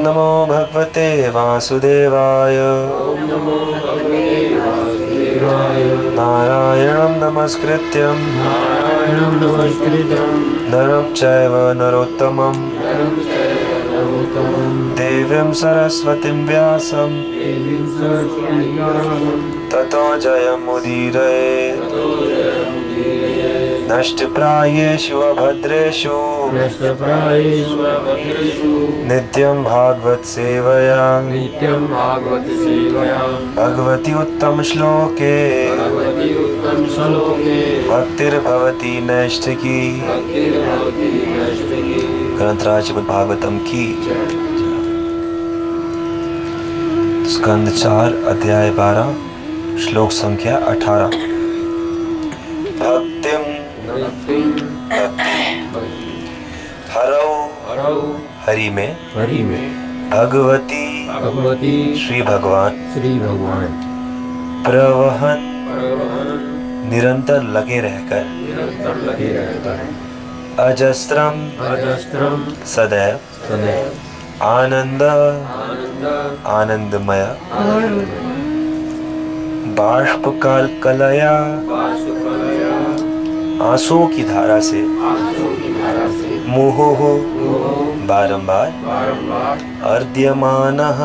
नमो भगवते वासुदेवाय। नारायणं नमस्कृत्यं नरं चैव नरोत्तमं देवीं सरस्वतीं व्यासं ततो जयमुदीरये। नष्टप्रायेषु अभद्रेषु नित्यं भागवत सेवया भगवती उत्तम श्लोके भक्तिर्भवती नैष्ठिकी। ग्रंथराज श्रीमद् भागवतम की। स्कंद 4 अध्याय 12 श्लोक संख्या 18। हरौ हरि में भगवती श्री भगवान प्रवहन निरंतर लगे रहकर अजस्त्रम सदैव आनंद आनंदमय बाष्पकाल कलया आंसुओं की धारा से मुहुः बारंबार अर्ध्यमानः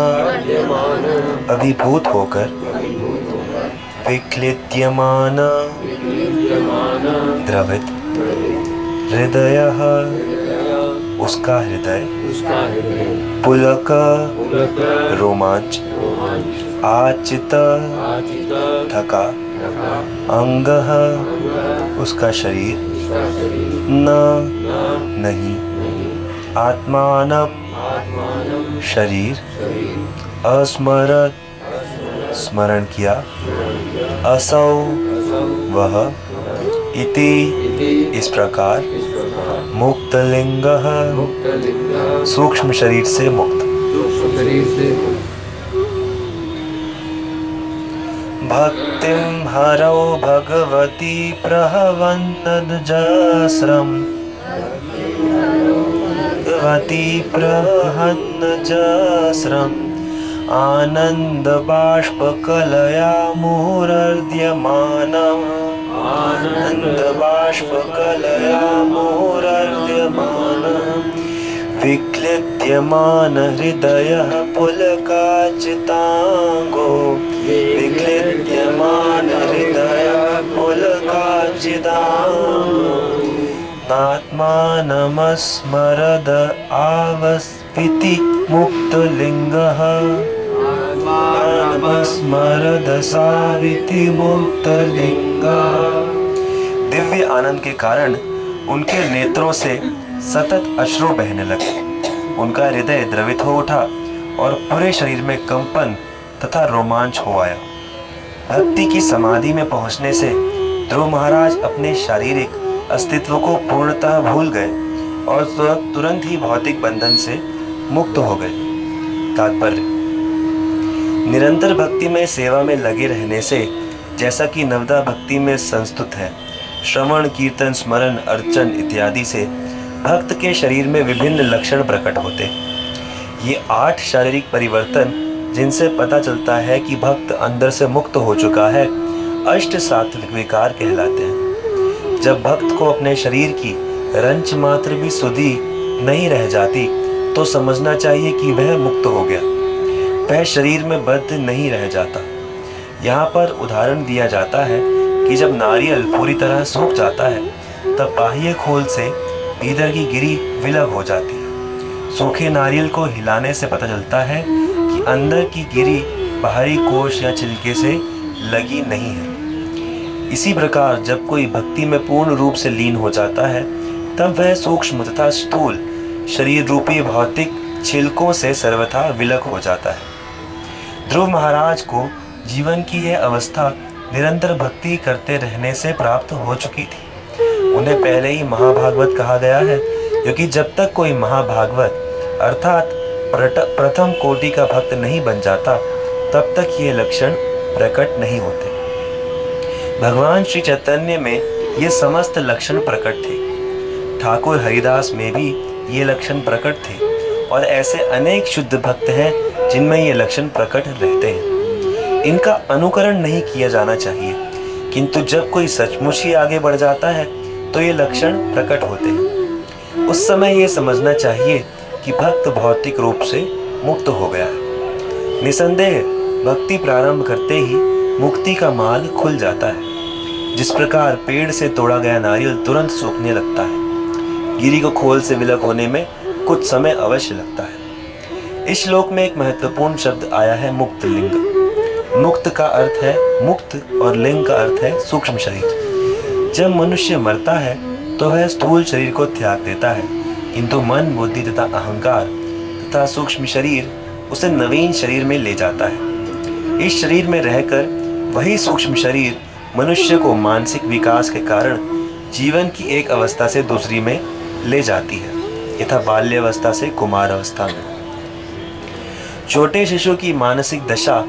अभिभूत होकर विक्लिद्यमान द्रवित हृदयः उसका हृदय पुलक रोमांच आचित थका अंगः उसका शरीर नहीं आत्मानं शरीर अस्मरत स्मरण किया असौ वह इति इस प्रकार मुक्तलिंगः सूक्ष्म शरीर से मुक्त भक्तिं हरौ भगवती प्रहवन्नजस्रम् आनंद बाष्पकलया मुहुरर्ध्यमानम् विक्लिद्यमान हृदयः पुलकाचितांगो विक्लिद्यमान हृदयः पुलकाचितांगो नात्मानमस्मरद आवस्विति मुक्तलिंगः स्मरद साविति मुक्तलिंगः। दिव्य आनंद के कारण उनके नेत्रों से सतत अश्रु बहने लगे। उनका हृदय द्रवित हो उठा और पूरे शरीर में कंपन तथा रोमांच हो आया। भक्ति की समाधि में पहुंचने से ध्रुव महाराज अपने शारीरिक अस्तित्व को पूर्णतः भूल गए और तुरंत ही भौतिक बंधन से मुक्त हो गए। तात्पर्य: निरंतर भक्ति में सेवा में लगे रहने से, जैसा कि नवदा भक्ति में संस्तुत है, श्रवण कीर्तन स्मरण अर्चन इत्यादि से भक्त के शरीर में विभिन्न लक्षण प्रकट होते। ये 8 शारीरिक परिवर्तन जिनसे पता चलता है कि भक्त अंदर से मुक्त हो चुका है, अष्ट सात्विक विकार कहलाते हैं। जब भक्त को अपने शरीर की रंच मात्र भी सुधि नहीं रह जाती तो समझना चाहिए कि वह मुक्त हो गया। वह शरीर में बद्ध नहीं रह जाता। यहाँ पर उदाहरण दिया जाता है कि जब नारियल पूरी तरह सूख जाता है तब बाह्य खोल से भीतर की गिरी विलग हो जाती है। सूखे नारियल को हिलाने से पता चलता है कि अंदर की गिरी बाहरी कोश या छिलके से लगी नहीं है। इसी प्रकार जब कोई भक्ति में पूर्ण रूप से लीन हो जाता है तब वह सूक्ष्म तथा स्थूल शरीर रूपी भौतिक छिलकों से सर्वथा विलग हो जाता है। ध्रुव महाराज को जीवन की यह अवस्था निरंतर भक्ति करते रहने से प्राप्त हो चुकी थी। उन्हें पहले ही महाभागवत कहा गया है, क्योंकि जब तक कोई महाभागवत अर्थात प्रथम कोटि का भक्त नहीं बन जाता तब तक ये लक्षण प्रकट नहीं होते। भगवान श्री चैतन्य में ये समस्त लक्षण प्रकट थे। ठाकुर हरिदास में भी ये लक्षण प्रकट थे और ऐसे अनेक शुद्ध भक्त हैं जिनमें ये लक्षण प्रकट रहते हैं। इनका अनुकरण नहीं किया जाना चाहिए, किंतु जब कोई सचमुच ही आगे बढ़ जाता है तो ये लक्षण प्रकट होते हैं। उस समय ये समझना चाहिए कि भक्त भौतिक रूप से मुक्त हो गया है। निसंदेह भक्ति प्रारंभ करते ही मुक्ति का मार्ग खुल जाता है। जिस प्रकार पेड़ से तोड़ा गया नारियल तुरंत सूखने लगता है, गिरी को खोल से विलक होने में कुछ समय अवश्य लगता है। इस श्लोक में एक महत्वपूर्ण शब्द आया है मुक्त लिंग। मुक्त का अर्थ है मुक्त और लिंग का अर्थ है सूक्ष्म शरीर। जब मनुष्य मरता है तो वह स्थूल शरीर को त्याग देता है, किंतु मन, बुद्धि तथा अहंकार तथा सूक्ष्म शरीर उसे नवीन शरीर में ले जाता है। इस शरीर में रहकर वही सूक्ष्म शरीर मनुष्य को मानसिक विकास के कारण जीवन की एक अवस्था से दूसरी में ले जाती है, यथा बाल्यावस्था से कुमार अवस्था में। छोटे शिशु की मानसिक दशा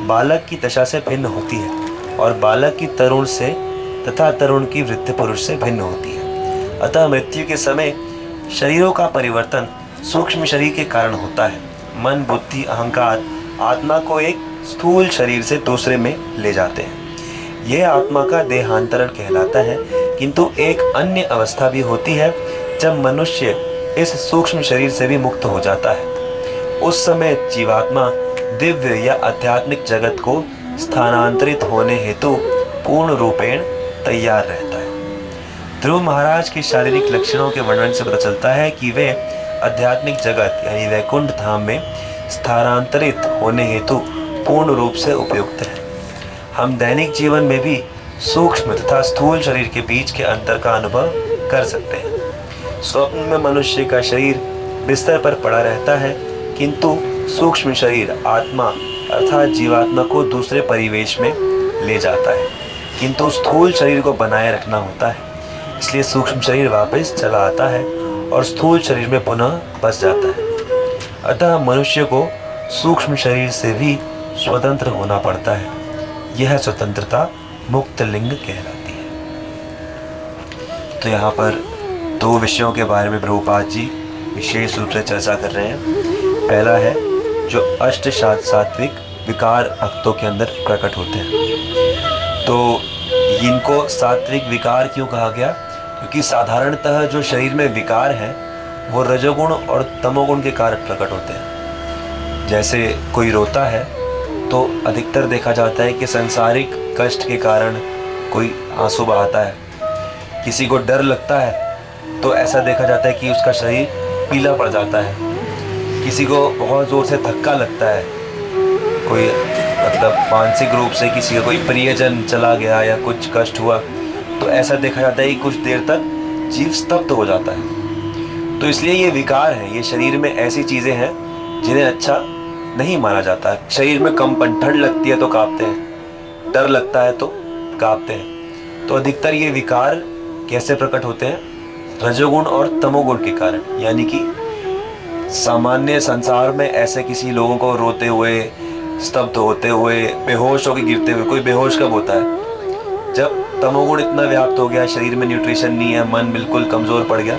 बालक की दशा से भिन्न होती है और बालक की तरुण से तथा तरुण की वृद्ध पुरुष से भिन्न होती है। अतः मृत्यु के समय शरीरों का परिवर्तन सूक्ष्म शरीर के कारण होता है। मन, बुद्धि, अहंकार आत्मा को एक स्थूल शरीर से दूसरे में ले जाते हैं। यह आत्मा का देहांतरण कहलाता है, किंतु एक अन्य अवस्था भी होती है जब मनुष्य इस सूक्ष्म शरीर से भी मुक्त हो जाता है। उस समय जीवात्मा दिव्य या आध्यात्मिक जगत को स्थानांतरित होने हेतु पूर्ण रूपेण तैयार रहता है। ध्रुव महाराज के शारीरिक लक्षणों के वर्णन से पता चलता है कि वे आध्यात्मिक जगत यानी वैकुंठ धाम में स्थानांतरित होने हेतु पूर्ण रूप से उपयुक्त है। हम दैनिक जीवन में भी सूक्ष्म तथा स्थूल शरीर के बीच के अंतर का अनुभव कर सकते हैं। स्वप्न में मनुष्य का शरीर बिस्तर पर पड़ा रहता है, किंतु सूक्ष्म शरीर आत्मा अर्थात जीवात्मा को दूसरे परिवेश में ले जाता है, किंतु स्थूल शरीर को बनाए रखना होता है। इसलिए सूक्ष्म शरीर वापस चला आता है और स्थूल शरीर में पुनः बस जाता है। अतः मनुष्य को सूक्ष्म शरीर से भी स्वतंत्र होना पड़ता है। यह स्वतंत्रता मुक्त लिंग कहलाती है। तो यहाँ पर दो विषयों के बारे में प्रभुपाद जी विशेष रूप से चर्चा कर रहे हैं। पहला है जो अष्ट सात्विक विकार भक्तों के अंदर प्रकट होते हैं। तो इनको सात्विक विकार क्यों कहा गया? क्योंकि साधारणतः जो शरीर में विकार हैं वो रजोगुण और तमोगुण के कारण प्रकट होते हैं। जैसे कोई रोता है तो अधिकतर देखा जाता है कि सांसारिक कष्ट के कारण कोई आंसू बहाता है। किसी को डर लगता है तो ऐसा देखा जाता है कि उसका शरीर पीला पड़ जाता है। किसी को बहुत ज़ोर से धक्का लगता है, कोई मतलब मानसिक रूप से किसी का कोई प्रियजन चला गया या कुछ कष्ट हुआ, तो ऐसा देखा जाता है कि कुछ देर तक जीव स्तब्ध हो जाता है। तो इसलिए ये विकार है, ये शरीर में ऐसी चीज़ें हैं जिन्हें अच्छा नहीं माना जाता। शरीर में कंपन, ठंड लगती है तो कांपते हैं, डर लगता है तो कांपते हैं। तो अधिकतर ये विकार कैसे प्रकट होते हैं? रजोगुण और तमोगुण के कारण। यानी कि सामान्य संसार में ऐसे किसी लोगों को रोते हुए, स्तब्ध होते हुए, बेहोश होकर गिरते हुए, कोई बेहोश कब होता है? जब तमोगुण इतना व्याप्त हो गया, शरीर में न्यूट्रिशन नहीं है, मन बिल्कुल कमज़ोर पड़ गया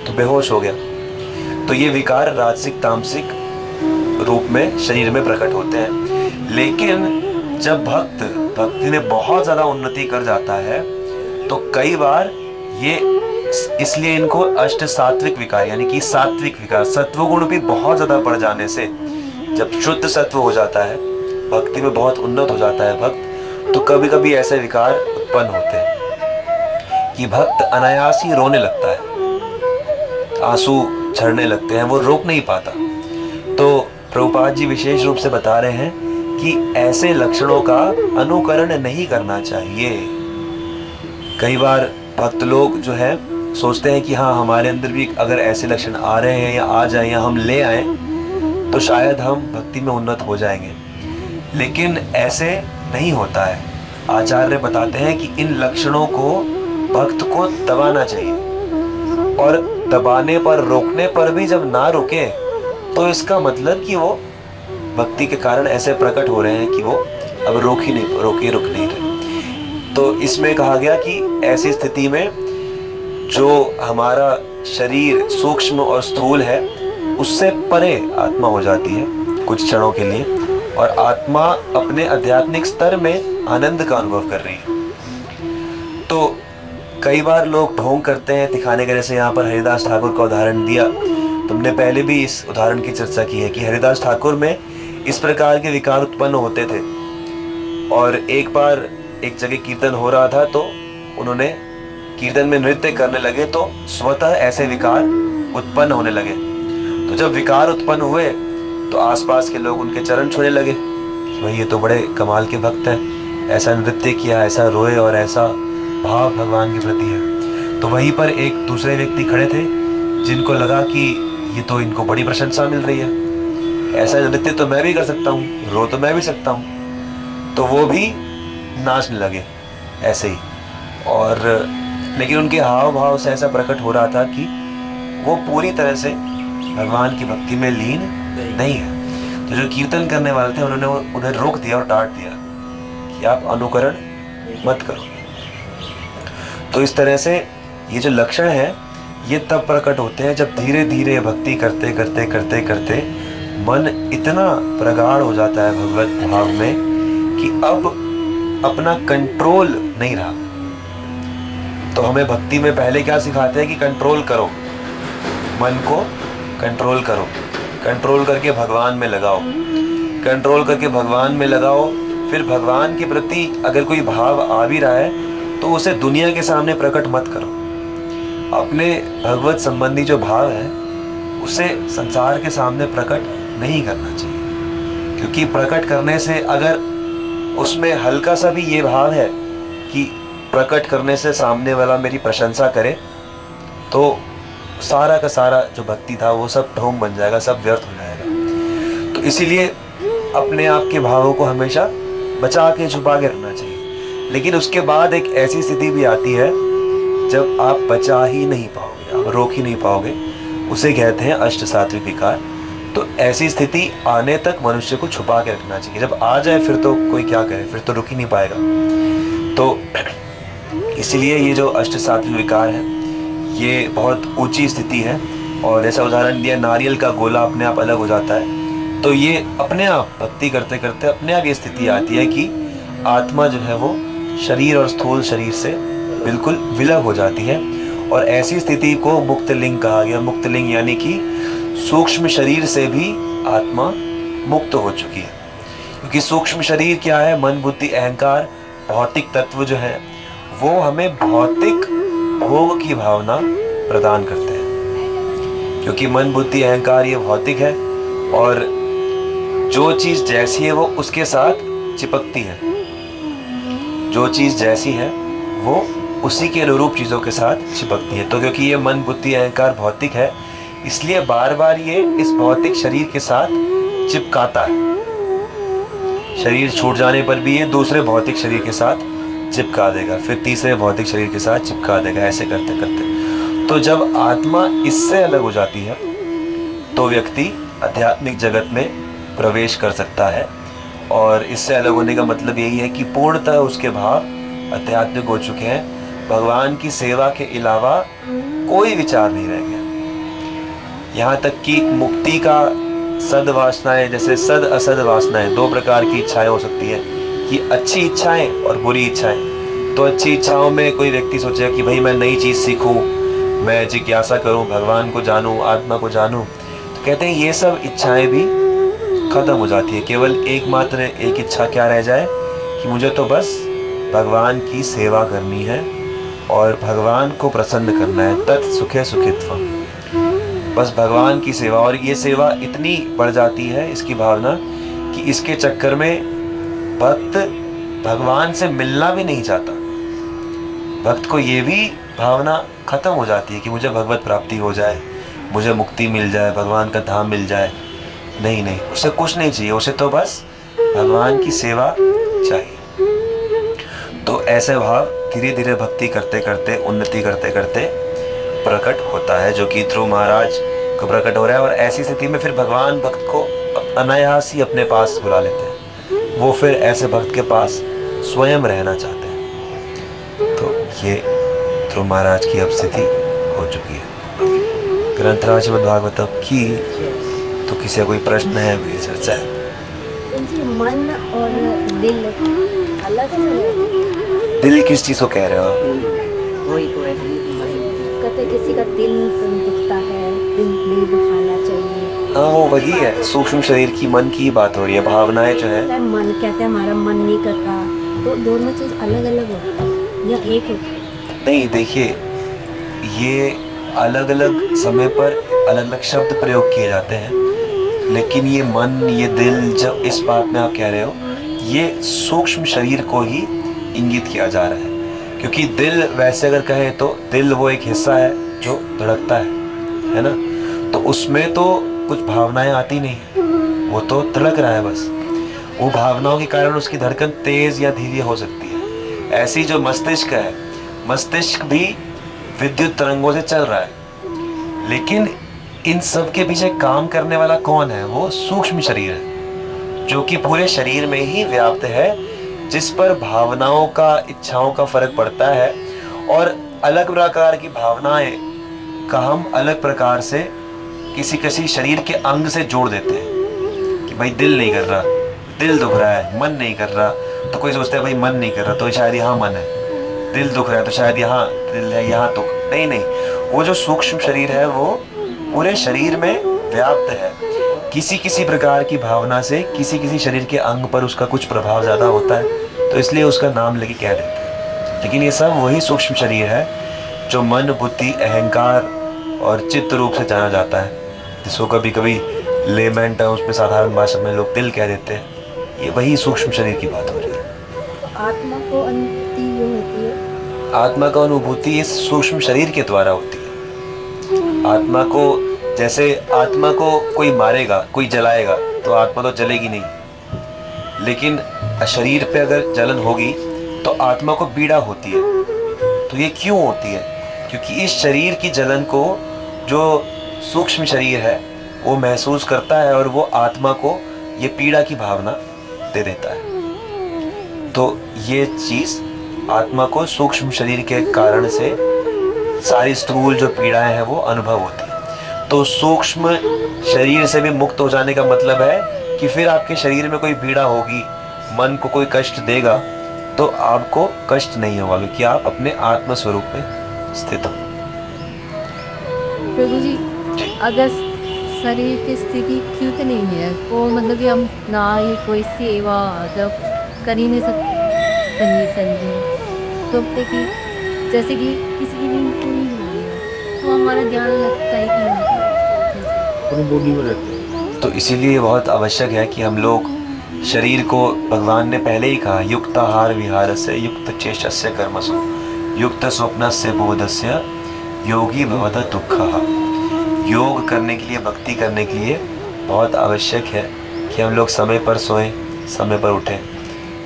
तो बेहोश हो गया। तो ये विकार राजसिक तामसिक रूप में शरीर में प्रकट होते हैं। लेकिन जब भक्ति में बहुत ज़्यादा उन्नति कर जाता है तो कई बार ये, इसलिए इनको अष्ट सात्विक विकार यानी कि सात्विक विकार, सत्वगुण भी बहुत ज़्यादा बढ़ जाने से जब शुद्ध सत्व हो जाता है, भक्ति में बहुत उन्नत हो जाता है भक्त, तो कभी कभी ऐसे विकार उत्पन्न होते हैं कि भक्त अनायास ही रोने लगता है, आंसू झरने लगते हैं, वो रोक नहीं पाता। तो प्रभुपाद जी विशेष रूप से बता रहे हैं कि ऐसे लक्षणों का अनुकरण नहीं करना चाहिए। कई बार भक्त लोग जो है सोचते हैं कि हाँ, हमारे अंदर भी अगर ऐसे लक्षण आ रहे हैं या आ जाएं या हम ले आए तो शायद हम भक्ति में उन्नत हो जाएंगे, लेकिन ऐसे नहीं होता है। आचार्य बताते हैं कि इन लक्षणों को भक्त को दबाना चाहिए, और दबाने पर, रोकने पर भी जब ना रुके तो इसका मतलब कि वो भक्ति के कारण ऐसे प्रकट हो रहे हैं कि वो अब रुक नहीं रहे। तो इसमें कहा गया कि ऐसी स्थिति में जो हमारा शरीर सूक्ष्म और स्थूल है उससे परे आत्मा हो जाती है कुछ क्षणों के लिए, और आत्मा अपने आध्यात्मिक स्तर में आनंद का अनुभव कर रही है। तो कई बार लोग ढोंग करते हैं दिखाने के, जैसे यहाँ पर हरिदास ठाकुर का उदाहरण दिया। तुमने पहले भी इस उदाहरण की चर्चा की है कि हरिदास ठाकुर में इस प्रकार के विकार उत्पन्न होते थे, और एक बार एक जगह कीर्तन हो रहा था तो उन्होंने कीर्तन में नृत्य करने लगे तो स्वतः ऐसे विकार उत्पन्न होने लगे। तो जब विकार उत्पन्न हुए तो आसपास के लोग उनके चरण छूने लगे कि भाई ये तो बड़े कमाल के भक्त हैं, ऐसा नृत्य किया, ऐसा रोए और ऐसा भाव भगवान के प्रति है। तो वहीं पर एक दूसरे व्यक्ति खड़े थे जिनको लगा कि ये तो इनको बड़ी प्रशंसा मिल रही है, ऐसा नृत्य तो मैं भी कर सकता हूँ, रो तो मैं भी सकता हूँ। तो वो भी नाचने लगे ऐसे ही, और लेकिन उनके हाव भाव से ऐसा प्रकट हो रहा था कि वो पूरी तरह से भगवान की भक्ति में लीन नहीं है। तो जो कीर्तन करने वाले थे उन्होंने उन्हें रोक दिया और डांट दिया कि आप अनुकरण मत करो। तो इस तरह से ये जो लक्षण है ये तब प्रकट होते हैं जब धीरे धीरे भक्ति करते करते करते करते मन इतना प्रगाढ़ हो जाता है भगवत भाव में कि अब अपना कंट्रोल नहीं रहा। तो हमें भक्ति में पहले क्या सिखाते हैं कि कंट्रोल करो, मन को कंट्रोल करो, कंट्रोल करके भगवान में लगाओ, कंट्रोल करके भगवान में लगाओ। फिर भगवान के प्रति अगर कोई भाव आ भी रहा है तो उसे दुनिया के सामने प्रकट मत करो। अपने भगवत संबंधी जो भाव है उसे संसार के सामने प्रकट नहीं करना चाहिए, क्योंकि प्रकट करने से अगर उसमें हल्का सा भी ये भाव है कि प्रकट करने से सामने वाला मेरी प्रशंसा करे तो सारा का सारा जो भक्ति था वो सब ढोंग बन जाएगा, सब व्यर्थ हो जाएगा। तो इसीलिए अपने आप के भावों को हमेशा बचा के छुपा के रखना चाहिए। लेकिन उसके बाद एक ऐसी स्थिति भी आती है जब आप बचा ही नहीं पाओगे, आप रोक ही नहीं पाओगे, उसे कहते हैं अष्ट सात्विक विकार। तो ऐसी स्थिति आने तक मनुष्य को छुपा के रखना चाहिए। जब आ जाए फिर तो कोई क्या करे, फिर तो रुक ही नहीं पाएगा। तो इसलिए ये जो अष्ट सात्विक विकार है ये बहुत ऊंची स्थिति है। और जैसा उदाहरण दिया, नारियल का गोला अपने आप अलग हो जाता है, तो ये अपने आप भक्ति करते करते अपने आप ये स्थिति आती है कि आत्मा जो है वो शरीर और स्थूल शरीर से बिल्कुल विलग हो जाती है। और ऐसी स्थिति को मुक्त लिंग कहा गया। मुक्त लिंग यानी कि सूक्ष्म शरीर से भी आत्मा मुक्त हो चुकी है। क्योंकि सूक्ष्म शरीर क्या है, मन बुद्धि अहंकार भौतिक तत्व जो है वो हमें भौतिक भोग की भावना प्रदान करते हैं। क्योंकि मन बुद्धि अहंकार ये भौतिक है और जो चीज जैसी है वो उसके साथ चिपकती है। जो चीज जैसी है वो उसी के अनुरूप चीजों के साथ चिपकती है। तो क्योंकि ये मन बुद्धि अहंकार भौतिक है इसलिए बार बार ये इस भौतिक शरीर के साथ चिपकाता है। शरीर छूट जाने पर भी ये दूसरे भौतिक शरीर के साथ चिपका देगा, फिर तीसरे भौतिक शरीर के साथ चिपका देगा, ऐसे करते करते। तो जब आत्मा इससे अलग हो जाती है तो व्यक्ति आध्यात्मिक जगत में प्रवेश कर सकता है। और इससे अलग होने का मतलब यही है कि पूर्णतः उसके भाव आध्यात्मिक हो चुके हैं, भगवान की सेवा के अलावा कोई विचार नहीं रह गया। यहाँ तक कि मुक्ति का सद वासनाएं, जैसे सद असद वासनाएं, दो प्रकार की इच्छाएं हो सकती है कि अच्छी इच्छाएं और बुरी इच्छाएं। तो अच्छी इच्छाओं में कोई व्यक्ति सोचेगा कि भाई मैं नई चीज़ सीखूं, मैं जिज्ञासा करूं, भगवान को जानूं, आत्मा को जानूं। तो कहते हैं ये सब इच्छाएं भी खत्म हो जाती है। केवल एकमात्र एक इच्छा क्या रह जाए कि मुझे तो बस भगवान की सेवा करनी है और भगवान को प्रसन्न करना है। तत् सुखे सुखित्वम्, बस भगवान की सेवा। और ये सेवा इतनी बढ़ जाती है इसकी भावना कि इसके चक्कर में भक्त भगवान से मिलना भी नहीं चाहता। भक्त को ये भी भावना खत्म हो जाती है कि मुझे भगवत प्राप्ति हो जाए, मुझे मुक्ति मिल जाए, भगवान का धाम मिल जाए। नहीं नहीं, उसे कुछ नहीं चाहिए, उसे तो बस भगवान की सेवा चाहिए। तो ऐसे भाव धीरे धीरे भक्ति करते करते, उन्नति करते करते प्रकट होता है, जो कि ध्रुव महाराज को प्रकट हो रहा है। और ऐसी स्थिति में फिर भगवान भक्त को अनायास ही अपने पास बुला लेते हैं। वो फिर ऐसे भक्त के पास स्वयं रहना चाहते हैं। तो ये ध्रुव महाराज की अब स्थिति हो चुकी है। ग्रंथराज श्रीमद्भागवतम की। तो किसी का कोई प्रश्न है, कोई चर्चा है? जी, मन और दिल अलग है। दिल किस चीज़ को कह रहे हो? वही तो है, कहते किसी का दिल दुखता है, दिल दुखाना चाहिए। हाँ, वो वही है, सूक्ष्म शरीर की, मन की बात हो रही है। भावनाएं जो है, मन कहते हैं हमारा मन नहीं करता, तो दोनों चीज अलग अलग होती है या एक होती है? नहीं, देखिए, ये अलग अलग समय पर अलग अलग शब्द प्रयोग किए जाते हैं, लेकिन ये मन, ये दिल, जब इस बात में आप कह रहे हो, ये सूक्ष्म शरीर को ही इंगित किया जा रहा है। क्योंकि दिल, वैसे अगर कहें तो दिल वो एक हिस्सा है जो धड़कता है ना? तो उसमें तो कुछ भावनाएं आती नहीं है, वो तो धड़क रहा है बस। वो भावनाओं के कारण उसकी धड़कन तेज या धीरे हो सकती है। ऐसी जो मस्तिष्क है, मस्तिष्क भी विद्युत तरंगों से चल रहा है, लेकिन इन सब के पीछे काम करने वाला कौन है? वो सूक्ष्म शरीर है, जो कि पूरे शरीर में ही व्याप्त है, जिस पर भावनाओं का, इच्छाओं का फर्क पड़ता है। और अलग प्रकार की भावनाएं का हम अलग प्रकार से किसी किसी शरीर के अंग से जोड़ देते हैं कि भाई दिल नहीं कर रहा, दिल दुख रहा है, मन नहीं कर रहा, तो कोई सोचता है भाई मन नहीं कर रहा तो शायद यहाँ मन है, दिल दुख रहा है तो शायद यहाँ दिल है, यहाँ दुख नहीं। वो जो सूक्ष्म शरीर है वो पूरे शरीर में व्याप्त है। किसी किसी प्रकार की भावना से किसी किसी शरीर के अंग पर उसका कुछ प्रभाव ज़्यादा होता है, तो इसलिए उसका नाम लेके कह देते हैं। लेकिन ये सब वही सूक्ष्म शरीर है जो मन, बुद्धि, अहंकार और चित्त रूप से जाना जाता है, जिसको कभी कभी लेमैन टर्म्स में, साधारण भाषा में लोग दिल कह देते हैं। ये वही सूक्ष्म शरीर की बात हो रही है। आत्मा को अनुभूति जो होती है, आत्मा का अनुभूति इस सूक्ष्म शरीर के द्वारा होती है। आत्मा को, जैसे आत्मा को कोई मारेगा, कोई जलाएगा, तो आत्मा तो जलेगी नहीं, लेकिन शरीर पे अगर जलन होगी तो आत्मा को पीड़ा होती है। तो ये क्यों होती है? क्योंकि इस शरीर की जलन को जो सूक्ष्म शरीर है वो महसूस करता है और वो आत्मा को ये पीड़ा की भावना दे देता है। तो ये चीज़ आत्मा को सूक्ष्म शरीर के कारण से सारी स्थूल जो पीड़ाएं हैं वो अनुभव होती है। तो सूक्ष्म शरीर से भी मुक्त हो जाने का मतलब है कि फिर आपके शरीर में कोई पीड़ा होगी, मन को कोई कष्ट देगा, तो आपको कष्ट नहीं होगा, क्योंकि आप अपने आत्म स्वरूप में स्थित हो। प्रभु जी, अगर शरीर की स्थिति ठीक नहीं है तो मतलब कि हम ना ही कोई सेवा जब कर ही नहीं सकते कंडीशन में, तो कि जैसे कि किसी की नींद पूरी हो रही है तो हमारा ध्यान लगता है कि पूरी बॉडी में रहते हैं। तो इसीलिए बहुत आवश्यक है कि हम लोग शरीर को, भगवान ने पहले ही कहा, युक्त आहार विहारस्य युक्त चेष्टस्य कर्मसु युक्त स्वप्नस्य बोधस्य योगी भवति दुःखः। योग करने के लिए, भक्ति करने के लिए बहुत आवश्यक है कि हम लोग समय पर सोएं, समय पर उठें,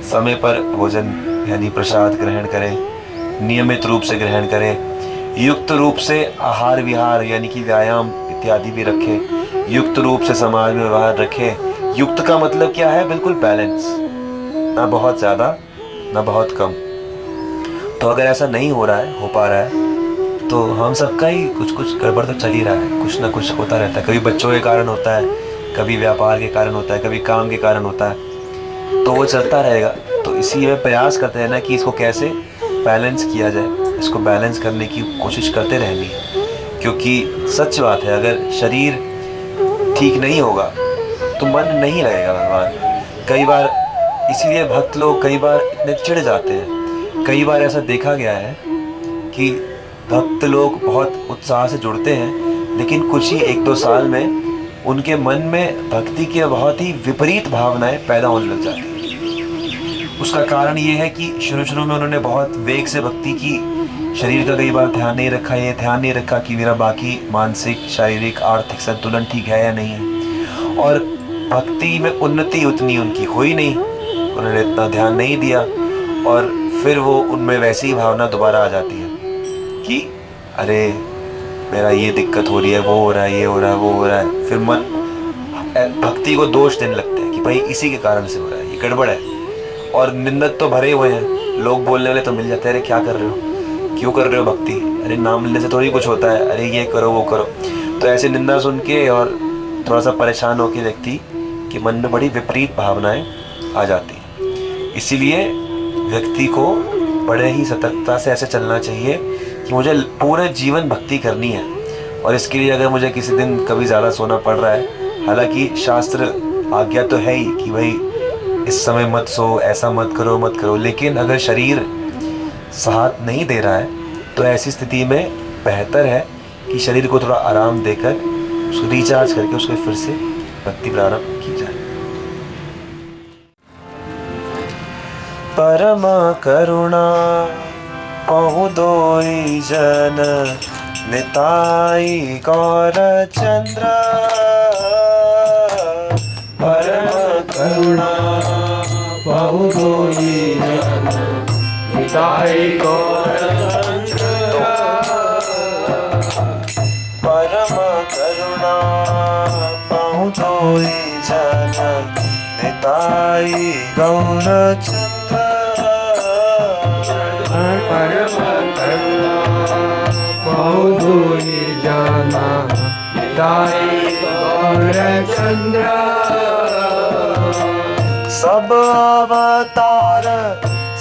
समय पर भोजन यानी प्रसाद ग्रहण करें, नियमित रूप से ग्रहण करें, युक्त रूप से आहार विहार यानी कि व्यायाम इत्यादि भी रखें, युक्त रूप से समाज में व्यवहार रखें। युक्त का मतलब क्या है? बिल्कुल बैलेंस, ना बहुत ज़्यादा ना बहुत कम। तो अगर ऐसा नहीं हो रहा है, हो पा रहा है, तो हम सबका ही कुछ कुछ गड़बड़ तो चल ही रहा है, कुछ ना कुछ होता रहता है। कभी बच्चों के कारण होता है, कभी व्यापार के कारण होता है, कभी काम के कारण होता है, तो वो चलता रहेगा। तो इसी में प्रयास करते हैं ना कि इसको कैसे बैलेंस किया जाए, इसको बैलेंस करने की कोशिश करते रहनी है। क्योंकि सच बात है, अगर शरीर ठीक नहीं होगा तो मन नहीं रहेगा भगवान। कई बार इसीलिए भक्त लोग कई बार इतने चिढ़ जाते हैं। कई बार ऐसा देखा गया है कि भक्त लोग बहुत उत्साह से जुड़ते हैं, लेकिन कुछ ही 1-2 साल में उनके मन में भक्ति की बहुत ही विपरीत भावनाएं पैदा होने लग जाती हैं। उसका कारण ये है कि शुरू में उन्होंने बहुत वेग से भक्ति की, शरीर का कई बार ध्यान नहीं रखा, ये ध्यान नहीं रखा कि मेरा बाकी मानसिक, शारीरिक, आर्थिक संतुलन ठीक है या नहीं है, और भक्ति में उन्नति उतनी उनकी हुई नहीं, उन्होंने इतना ध्यान नहीं दिया, और फिर वो उनमें वैसी ही भावना दोबारा आ जाती है कि अरे मेरा ये दिक्कत हो रही है, वो हो रहा है, ये हो रहा है, वो हो रहा है। फिर मन भक्ति को दोष देने लगते हैं कि भाई इसी के कारण से हो रहा है, ये गड़बड़ है। और निंदक तो भरे हुए हैं, लोग बोलने वाले तो मिल जाते हैं, अरे क्या कर रहे हो, क्यों कर रहे हो भक्ति, अरे नाम लेने से थोड़ी कुछ होता है, अरे ये करो वो करो। तो तो ऐसी निंदा सुन के और थोड़ा सा परेशान होकर व्यक्ति के मन में बड़ी विपरीत भावनाएं आ जाती हैं। इसीलिए व्यक्ति को बड़े ही सतर्कता से ऐसे चलना चाहिए कि मुझे पूरे जीवन भक्ति करनी है, और इसके लिए अगर मुझे किसी दिन कभी ज़्यादा सोना पड़ रहा है, हालांकि शास्त्र आज्ञा तो है ही कि भाई इस समय मत सो, ऐसा मत करो, लेकिन अगर शरीर साथ नहीं दे रहा है तो ऐसी स्थिति में बेहतर है कि शरीर को थोड़ा आराम देकर उसको रिचार्ज करके उसको फिर से भक्ति प्रारंभ की जाए। परम करुणा पहु दोई जन निताई गौर चंद्र। परम करुणा पहु दोई जन निताई गौर चंद्र। परम करुणा पहु दोई जन निताई गौर चंद्र। परम करुणा पहु दोई जन निताई गौर चंद्र। सब अवतार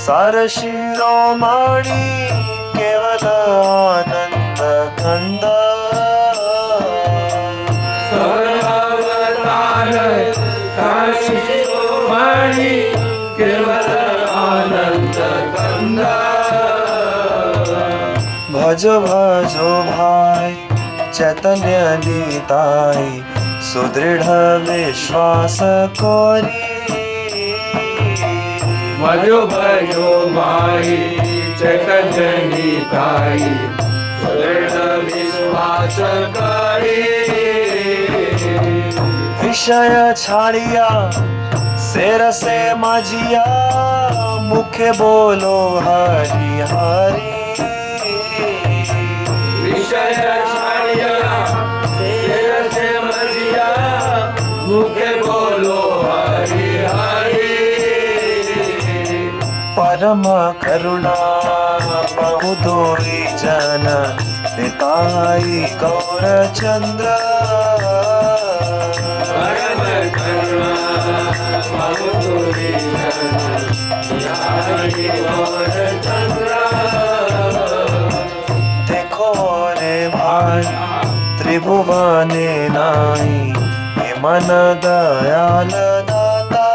सार शिरोमणि केवल आनंद कंद। सब अवतार सार शिरोमणि केवल आनंद कंद। भजो भजो भाई चैतन्य निताई सुदृढ़ विश्वास कोरी। भजो भजो भाई चैतन्य निताई सुदृढ़ विश्वास कोरी। विषय छाड़िया शेर से माझिया मुखे बोलो हरि हरि। विषय छाड़िया शेर से माझिया मुखे बोलो हरि हरि। परम करुणा पहु दोई जन निताई गौर चंद्र। परम करुणा पहु दोई जन निताई गौर चंद्र। देखो रे भाई त्रिभुवने नाई ये मन दयाल दाता।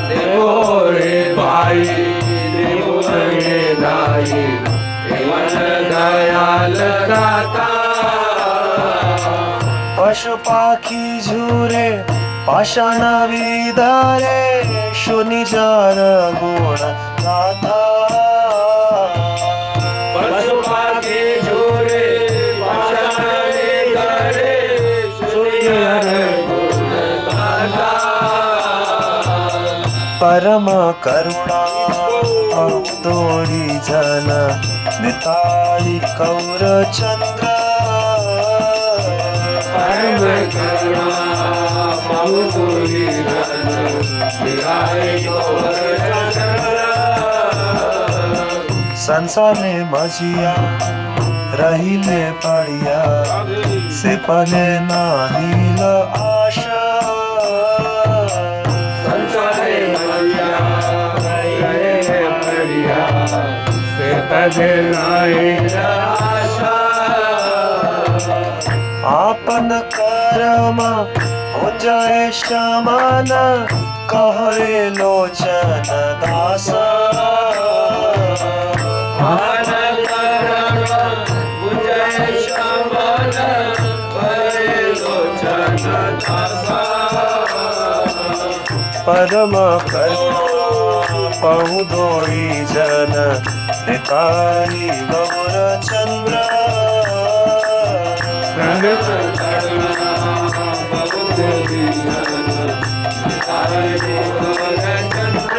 देखो रे भाई त्रिभुवने नाई ये मन दयाल दाता। पशु पाखी झूरे पाषाण विधारे शूनि जार गुण गाथा। पशु पाखी झूरे पाषाण विधारे शूनि जार गुण गाथा। परम करुणा पहु दोई जन निताई गौर चंद्र। परम करुणा पहु दोई जन निताई गौर चंद्र। संसार में मजिया रहिले पड़िया से पले नाहिल आशा। संसार में मजिया रहिले पड़िया से पले नाहिल आशा। आपन कर्म हो जाए समान कहरे लोचन दासा। आपन कर्म हो जाए समान कहरे लोचन दासा। परम करुणा पहु दोई जन निताई गौर चंद्र। परम करुणा पहु दोई जन निताई गौर चंद्र।